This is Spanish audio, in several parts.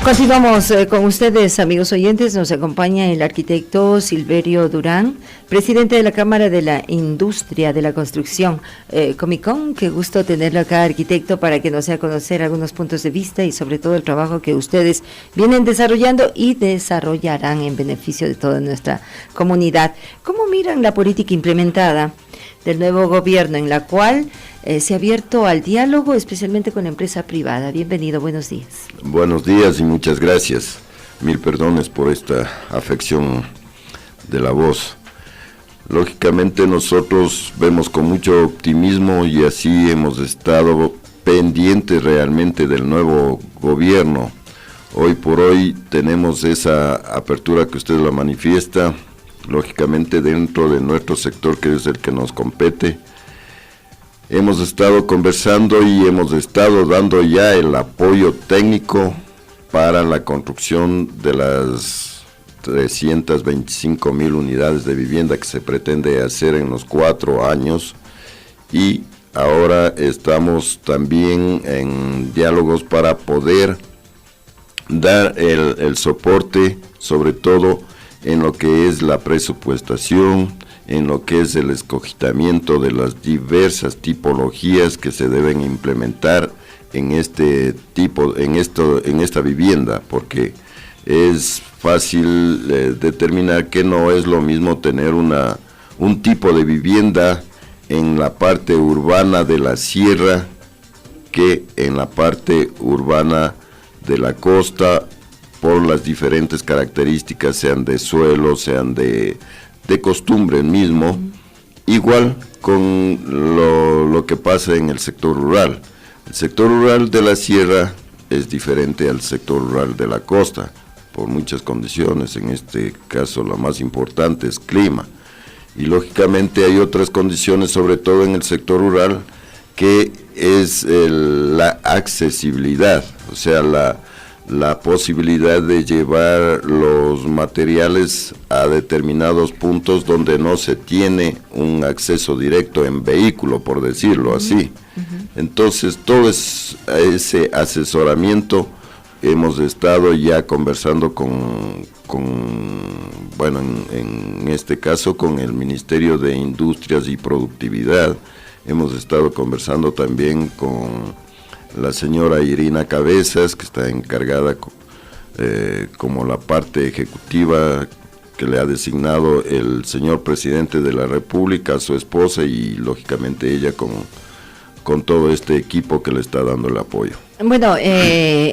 Continuamos con ustedes, amigos oyentes. Nos acompaña el arquitecto Silverio Durán, presidente de la Cámara de la Industria de la Construcción, Comicon. Qué gusto tenerlo acá, arquitecto, para que nos dé a conocer algunos puntos de vista y sobre todo el trabajo que ustedes vienen desarrollando y desarrollarán en beneficio de toda nuestra comunidad. ¿Cómo miran la política implementada del nuevo gobierno, en la cual se ha abierto al diálogo, especialmente con la empresa privada? Bienvenido, buenos días. Buenos días y muchas gracias. Mil perdones por esta afección de la voz. Lógicamente nosotros vemos con mucho optimismo y así hemos estado pendientes realmente del nuevo gobierno. Hoy por hoy tenemos esa apertura que usted la manifiesta, lógicamente dentro de nuestro sector, que es el que nos compete. Hemos estado conversando y hemos estado dando ya el apoyo técnico para la construcción de las 325,000 unidades de vivienda que se pretende hacer en los 4 años, y ahora estamos también en diálogos para poder dar el soporte, sobre todo en lo que es la presupuestación, en lo que es el escogitamiento de las diversas tipologías que se deben implementar en esta vivienda, porque es fácil determinar que no es lo mismo tener un tipo de vivienda en la parte urbana de la sierra que en la parte urbana de la costa, por las diferentes características, sean de suelo, sean de costumbre mismo, igual con lo que pasa en el sector rural. El sector rural de la sierra es diferente al sector rural de la costa, por muchas condiciones. En este caso la más importante es clima, y lógicamente hay otras condiciones, sobre todo en el sector rural, que es la accesibilidad, o sea, la posibilidad de llevar los materiales a determinados puntos donde no se tiene un acceso directo en vehículo, por decirlo así. Entonces, todo ese asesoramiento hemos estado ya conversando bueno, en este caso con el Ministerio de Industrias y Productividad. Hemos estado conversando también con la señora Irina Cabezas, que está encargada como la parte ejecutiva que le ha designado el señor presidente de la República, a su esposa, y lógicamente ella con todo este equipo que le está dando el apoyo. Bueno,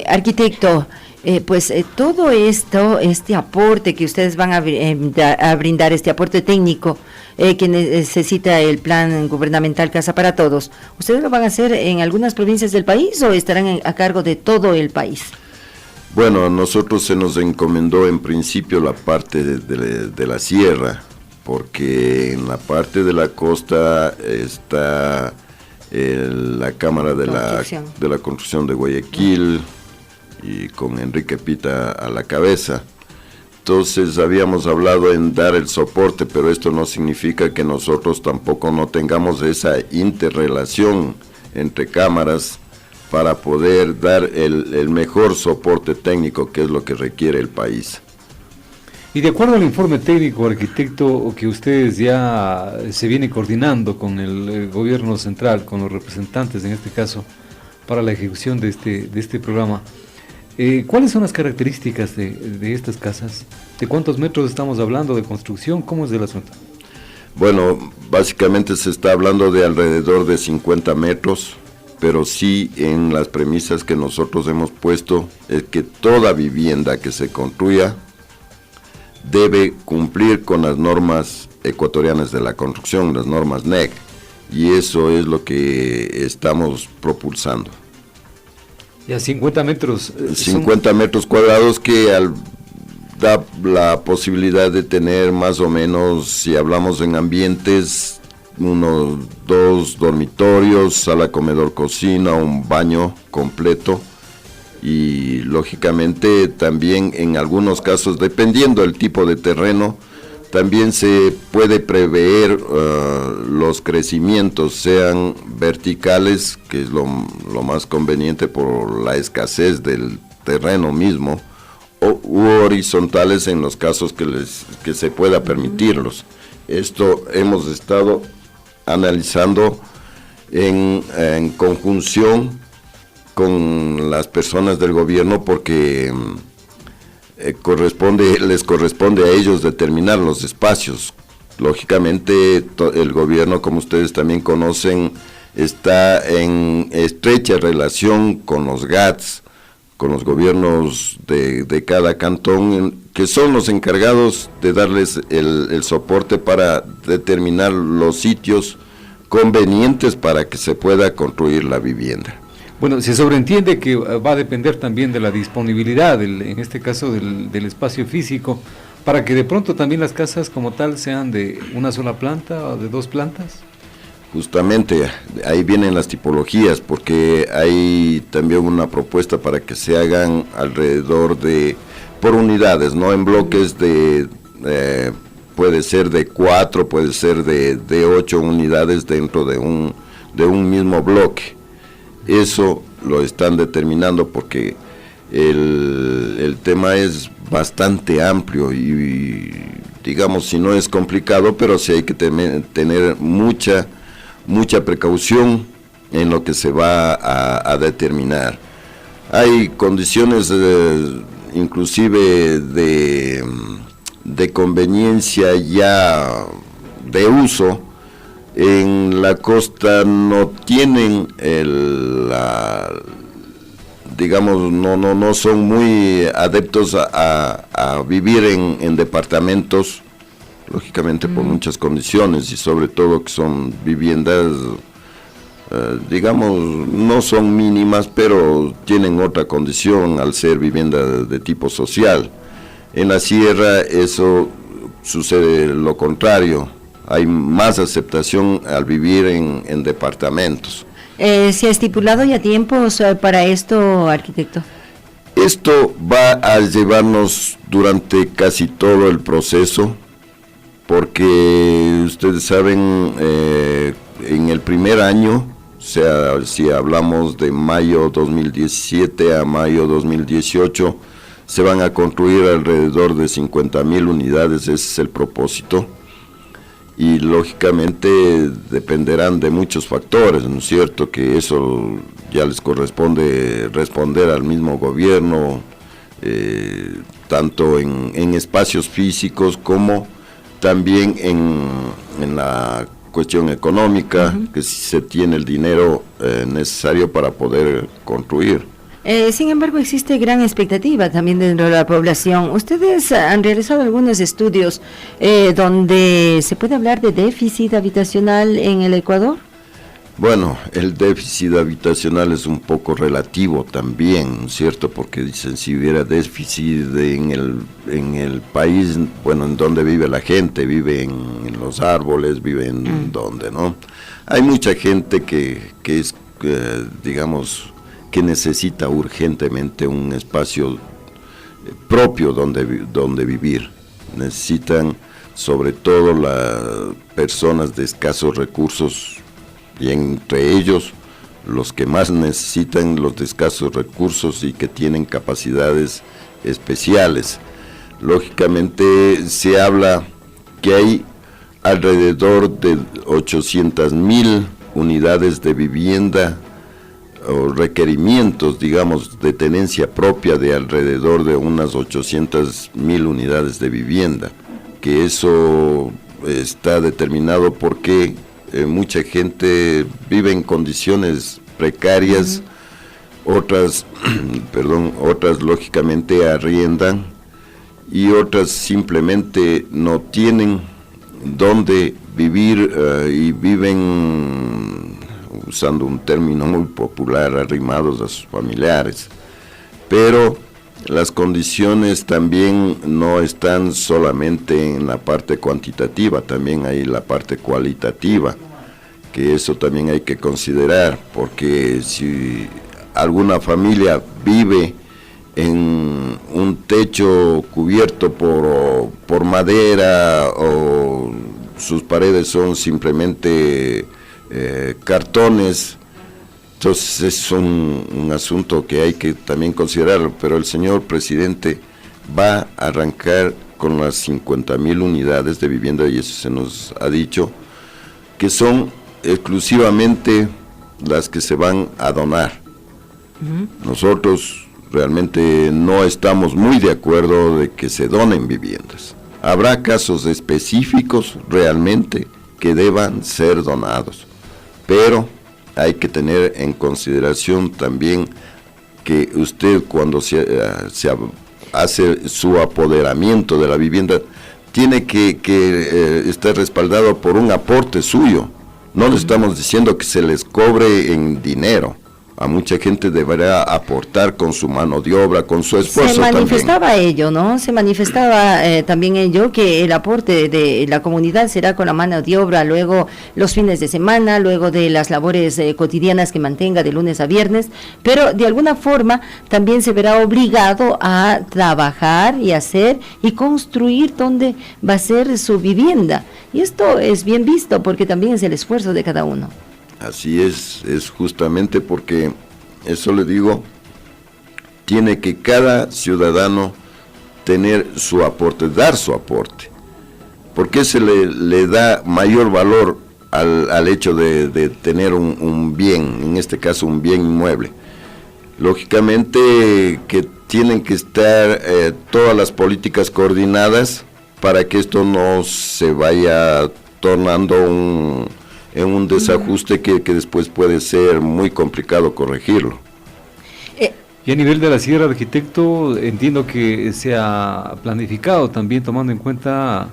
arquitecto, todo esto, este aporte que ustedes van a brindar, este aporte técnico que necesita el plan gubernamental Casa para Todos, ¿ustedes lo van a hacer en algunas provincias del país o estarán a cargo de todo el país? Bueno, a nosotros se nos encomendó en principio la parte de la sierra, porque en la parte de la costa está la Cámara de la Construcción de Guayaquil, y con Enrique Pita a la cabeza. Entonces habíamos hablado en dar el soporte, pero esto no significa que nosotros tampoco no tengamos esa interrelación entre cámaras para poder dar el mejor soporte técnico, que es lo que requiere el país. Y de acuerdo al informe técnico, arquitecto, que ustedes ya se viene coordinando con el gobierno central, con los representantes en este caso, para la ejecución de este programa, ¿cuáles son las características de estas casas? ¿De cuántos metros estamos hablando de construcción? ¿Cómo es el asunto? Bueno, básicamente se está hablando de alrededor de 50 metros, pero sí en las premisas que nosotros hemos puesto es que toda vivienda que se construya debe cumplir con las normas ecuatorianas de la construcción, las normas NEC, y eso es lo que estamos propulsando. Ya 50 metros. 50 metros cuadrados que da la posibilidad de tener más o menos, si hablamos en ambientes, 2 dormitorios, sala, comedor, cocina, un baño completo, y lógicamente también en algunos casos, dependiendo del tipo de terreno, también se puede prever los crecimientos, sean verticales, que es lo más conveniente por la escasez del terreno mismo, u horizontales en los casos que se pueda permitirlos. Esto hemos estado analizando en conjunción con las personas del gobierno, porque les corresponde a ellos determinar los espacios. Lógicamente el gobierno, como ustedes también conocen, está en estrecha relación con los GATS, con los gobiernos de cada cantón, que son los encargados de darles el soporte para determinar los sitios convenientes para que se pueda construir la vivienda. Bueno, se sobreentiende que va a depender también de la disponibilidad, en este caso del espacio físico, para que de pronto también las casas como tal sean de una sola planta o de 2 plantas. Justamente, ahí vienen las tipologías, porque hay también una propuesta para que se hagan alrededor por unidades, no en bloques puede ser de 4, puede ser de 8 unidades dentro de un mismo bloque. Eso lo están determinando porque el tema es bastante amplio y digamos, si no es complicado, pero sí hay que tener mucha precaución en lo que se va a determinar. Hay condiciones inclusive de conveniencia ya de uso. En la costa no tienen digamos, no son muy adeptos a vivir en departamentos, lógicamente por muchas condiciones, y sobre todo que son viviendas, digamos, no son mínimas, pero tienen otra condición al ser vivienda de tipo social. En la sierra eso sucede lo contrario, hay más aceptación al vivir en departamentos. ¿Se ha estipulado ya tiempos para esto, arquitecto? Esto va a llevarnos durante casi todo el proceso, porque ustedes saben, en el primer año, o sea, si hablamos de mayo 2017 a mayo 2018, se van a construir alrededor de 50,000 unidades, ese es el propósito. Y lógicamente dependerán de muchos factores, ¿no es cierto? Que eso ya les corresponde responder al mismo gobierno, tanto en espacios físicos como también en la cuestión económica, que si se tiene el dinero necesario para poder construir. Sin embargo, existe gran expectativa también dentro de la población. Ustedes han realizado algunos estudios donde se puede hablar de déficit habitacional en el Ecuador. Bueno, el déficit habitacional es un poco relativo también, ¿cierto? Porque dicen, si hubiera déficit en el país, bueno, ¿en dónde vive la gente? Vive en los árboles, vive en donde, ¿no? Hay mucha gente que es, digamos, que necesita urgentemente un espacio propio donde vivir. Necesitan, sobre todo las personas de escasos recursos, y entre ellos los que más necesitan los de escasos recursos y que tienen capacidades especiales. Lógicamente se habla que hay alrededor de 800,000 unidades de vivienda o requerimientos, digamos, de tenencia propia de alrededor de unas 800,000 unidades de vivienda, que eso está determinado porque mucha gente vive en condiciones precarias, otras lógicamente arriendan y otras simplemente no tienen dónde vivir y viven, usando un término muy popular, arrimados a sus familiares. Pero las condiciones también no están solamente en la parte cuantitativa, también hay la parte cualitativa, que eso también hay que considerar, porque si alguna familia vive en un techo cubierto por madera o sus paredes son simplemente cartones, Entonces es un asunto que hay que también considerarlo, pero el señor presidente va a arrancar con las 50,000 unidades de vivienda, y eso se nos ha dicho, que son exclusivamente las que se van a donar. Nosotros realmente no estamos muy de acuerdo de que se donen viviendas. Habrá casos específicos realmente que deban ser donados, pero hay que tener en consideración también que usted, cuando se hace su apoderamiento de la vivienda, tiene que estar respaldado por un aporte suyo. No le estamos diciendo que se les cobre en dinero. A mucha gente deberá aportar con su mano de obra, con su esfuerzo también. Se manifestaba ello, ¿no? Se manifestaba también ello, que el aporte de la comunidad será con la mano de obra, luego los fines de semana, luego de las labores cotidianas que mantenga de lunes a viernes, pero de alguna forma también se verá obligado a trabajar y hacer y construir donde va a ser su vivienda. Y esto es bien visto porque también es el esfuerzo de cada uno. Así es justamente porque, eso le digo, tiene que cada ciudadano tener su aporte, dar su aporte. ¿Por qué se le da mayor valor al hecho de tener un bien, en este caso un bien inmueble? Lógicamente que tienen que estar todas las políticas coordinadas para que esto no se vaya tornando en un desajuste que después puede ser muy complicado corregirlo. Y a nivel de la Sierra, arquitecto, entiendo que se ha planificado también tomando en cuenta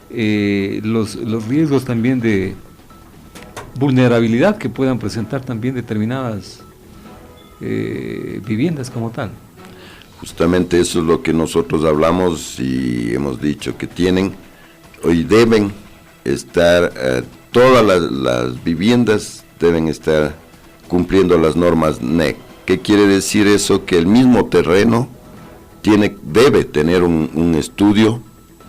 los riesgos también de vulnerabilidad que puedan presentar también determinadas viviendas como tal. Justamente eso es lo que nosotros hablamos y hemos dicho que deben estar todas las viviendas deben estar cumpliendo las normas NEC. ¿Qué quiere decir eso? Que el mismo terreno debe tener un estudio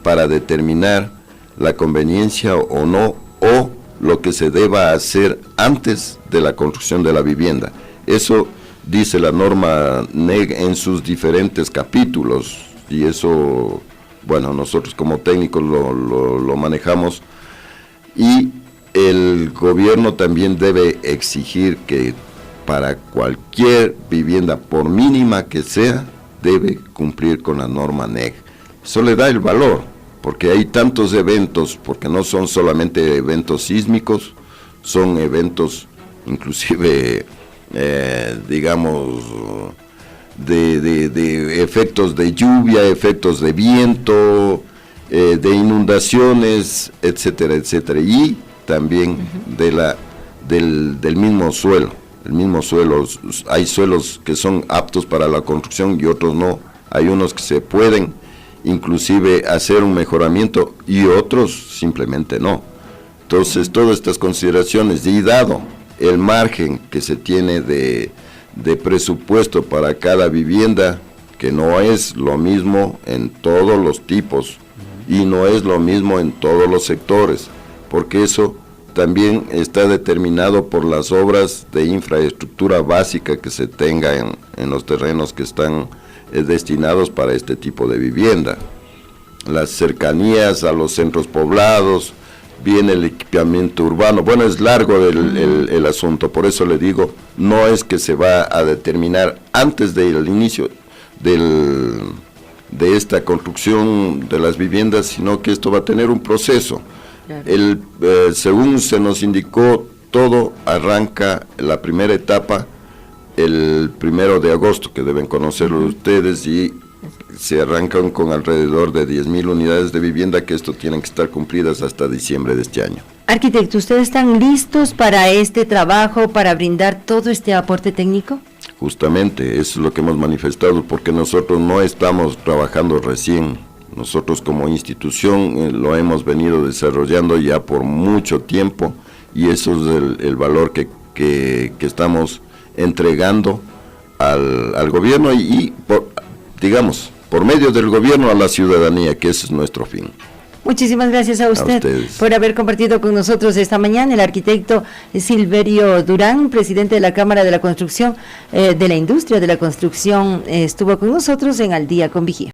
para determinar la conveniencia o no, o lo que se deba hacer antes de la construcción de la vivienda. Eso dice la norma NEC en sus diferentes capítulos, y eso, bueno, nosotros como técnicos lo manejamos, y el gobierno también debe exigir que para cualquier vivienda, por mínima que sea, debe cumplir con la norma NEC. Eso le da el valor, porque hay tantos eventos, porque no son solamente eventos sísmicos, son eventos inclusive, digamos, de efectos de lluvia, efectos de viento, de inundaciones, etcétera, etcétera, y también del mismo suelo. El mismo suelo, hay suelos que son aptos para la construcción y otros no. Hay unos que se pueden inclusive hacer un mejoramiento y otros simplemente no. Entonces, todas estas consideraciones, y dado el margen que se tiene de presupuesto para cada vivienda, que no es lo mismo en todos los tipos y no es lo mismo en todos los sectores, porque eso también está determinado por las obras de infraestructura básica que se tenga en los terrenos que están destinados para este tipo de vivienda. Las cercanías a los centros poblados, viene el equipamiento urbano. Bueno, es largo el asunto, por eso le digo, no es que se va a determinar antes del inicio de esta construcción de las viviendas, sino que esto va a tener un proceso. Según se nos indicó, todo arranca la primera etapa el 1 de agosto, que deben conocerlo ustedes, y se arrancan con alrededor de 10,000 unidades de vivienda, que esto tienen que estar cumplidas hasta diciembre de este año. Arquitecto, ¿ustedes están listos para este trabajo, para brindar todo este aporte técnico? Justamente, eso es lo que hemos manifestado, porque nosotros no estamos trabajando recién. Nosotros como institución lo hemos venido desarrollando ya por mucho tiempo, y eso es el valor que estamos entregando al gobierno y por medio del gobierno a la ciudadanía, que ese es nuestro fin. Muchísimas gracias a usted por haber compartido con nosotros esta mañana. El arquitecto Silverio Durán, presidente de la Cámara de la Construcción, de la Industria de la Construcción, estuvo con nosotros en Al Día con Vigía.